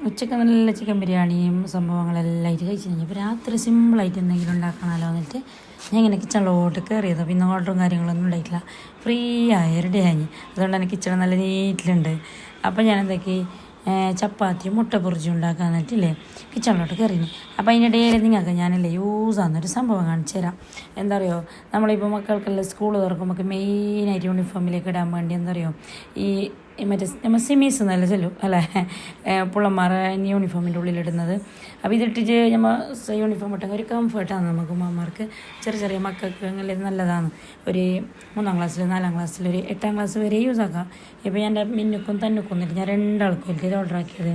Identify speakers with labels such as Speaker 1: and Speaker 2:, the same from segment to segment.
Speaker 1: ഉച്ചയ്ക്ക് നല്ല ചിക്കൻ ബിരിയാണിയും സംഭവങ്ങളെല്ലാം ആയിട്ട് കഴിച്ചു കഴിഞ്ഞപ്പോൾ രാത്രി സിമ്പിളായിട്ട് എന്തെങ്കിലും ഉണ്ടാക്കണമല്ലോ എന്നിട്ട് ഞാൻ ഇങ്ങനെ കിച്ചണിലോട്ട് കയറിയത്. പിന്നെ ഓർഡറും കാര്യങ്ങളൊന്നും ഉണ്ടായിട്ടില്ല, ഫ്രീ ആയി റെഡി ആയി. അതുകൊണ്ട് തന്നെ കിച്ചൺ നല്ല നീറ്റിലുണ്ട്. അപ്പോൾ ഞാൻ എന്തൊക്കെ ചപ്പാത്തിയും മുട്ട പൊറിച്ചും ഉണ്ടാക്കാൻ എന്നിട്ടില്ലേ കിച്ചണിലോട്ട് കയറിന്. അപ്പോൾ അതിൻ്റെ ഇടയിൽ നിങ്ങൾക്ക് ഞാനല്ലേ യൂസ് ആകുന്നൊരു സംഭവം കാണിച്ചു തരാം. എന്താ പറയുക, നമ്മളിപ്പോൾ മക്കൾക്കെല്ലാം സ്കൂൾ തുറക്കുമ്പോൾ മെയിനായിട്ട് യൂണിഫോമിലേക്ക് ഇടാൻ വേണ്ടി എന്താ പറയുക, ഈ മറ്റേ നമ്മൾ സിമീസ് എന്നല്ല ചെല്ലും അല്ലേ, പിള്ളമാർ യൂണിഫോമിൻ്റെ ഉള്ളിലിടുന്നത്. അപ്പോൾ ഇതിട്ടിട്ട് നമ്മൾ യൂണിഫോം ഇട്ടെങ്കിൽ ഒരു കംഫർട്ടാണ് നമുക്ക് ഉമ്മമാർക്ക്. ചെറിയ മക്കൾക്ക് അങ്ങനെ നല്ലതാണ്. ഒരു 3ാം ക്ലാസ്സിൽ 4ാം ക്ലാസ്സിൽ ഒരു 8ാം ക്ലാസ് വരെ യൂസ് ആക്കാം. ഇപ്പോൾ ഞാൻ എൻ്റെ മിന്നുക്കും തന്നുക്കും എന്നിട്ട് ഞാൻ 2 ആൾക്കും ഇത് ഓർഡർ ആക്കിയത്.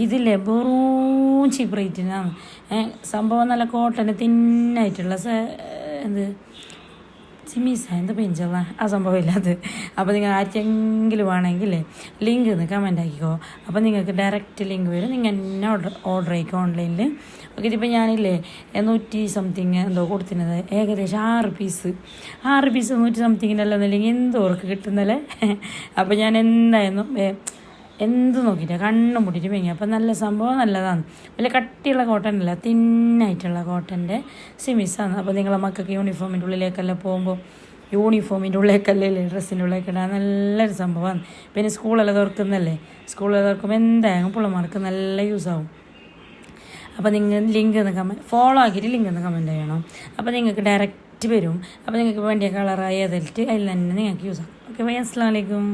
Speaker 1: ഇതില്ലേ വെറും ചീപ്പ് റേറ്റിനാണ്. സംഭവം നല്ല കോട്ടന് തിന്നായിട്ടുള്ള എന്ത് സിമീസ എന്ത് പെഞ്ചല്ല ആ സംഭവമില്ല അത്. അപ്പോൾ നിങ്ങൾ ആർക്കെങ്കിലും ആണെങ്കിൽ ലിങ്ക് ഒന്ന് കമൻ്റ് ആക്കിക്കോ. അപ്പോൾ നിങ്ങൾക്ക് ഡയറക്റ്റ് ലിങ്ക് വരും, നിങ്ങൾ എന്നെ ഓർഡർ ആയിക്കോ ഓൺലൈനിൽ. ഓക്കെ, ഇതിപ്പോൾ ഞാനില്ലേ 100 സംതിങ് എന്തോ കൊടുത്തിരുന്നത്, ഏകദേശം 6 പീസ് 100 സംതിങ്ങിനല്ലെന്നില്ലെങ്കിൽ എന്തോ ഓർക്ക് കിട്ടുന്നല്ലേ. അപ്പോൾ ഞാൻ എന്തായാലും എന്ത് നോക്കിയിട്ടാണ് കണ്ണും മുട്ടിയിട്ട് മേങ്ങി. അപ്പോൾ നല്ല സംഭവം നല്ലതാണ്. വലിയ കട്ടിയുള്ള കോട്ടൺ അല്ല, തിന്നായിട്ടുള്ള കോട്ടൻ്റെ സിമിസാണ്. അപ്പോൾ നിങ്ങളെ മക്കൾക്ക് യൂണിഫോമിൻ്റെ ഉള്ളിലേക്കെല്ലാം പോകുമ്പോൾ യൂണിഫോമിൻ്റെ ഉള്ളിലേക്കല്ലേ ഡ്രസ്സിൻ്റെ ഉള്ളിലേക്ക് ഇടാൻ നല്ലൊരു സംഭവമാണ്. പിന്നെ സ്കൂളെല്ലാം തുറക്കുന്നല്ലേ, സ്കൂളെല്ലാം തുറക്കുമ്പോൾ എന്തായാലും പിള്ളമാർക്ക് നല്ല യൂസ് ആവും. അപ്പോൾ നിങ്ങൾ ലിങ്ക് ഒന്ന് ഫോളോ ആക്കിയിട്ട് ലിങ്ക് ഒന്ന് കമൻറ്റ് ചെയ്യണം. അപ്പോൾ നിങ്ങൾക്ക് ഡയറക്റ്റ് വരും. അപ്പോൾ നിങ്ങൾക്ക് വേണ്ടിയ കളറായി അതിലിട്ട് അതിൽ തന്നെ നിങ്ങൾക്ക് യൂസ് ആവും. ഓക്കെ, ബൈ, അസ്സലാമു അലൈക്കും.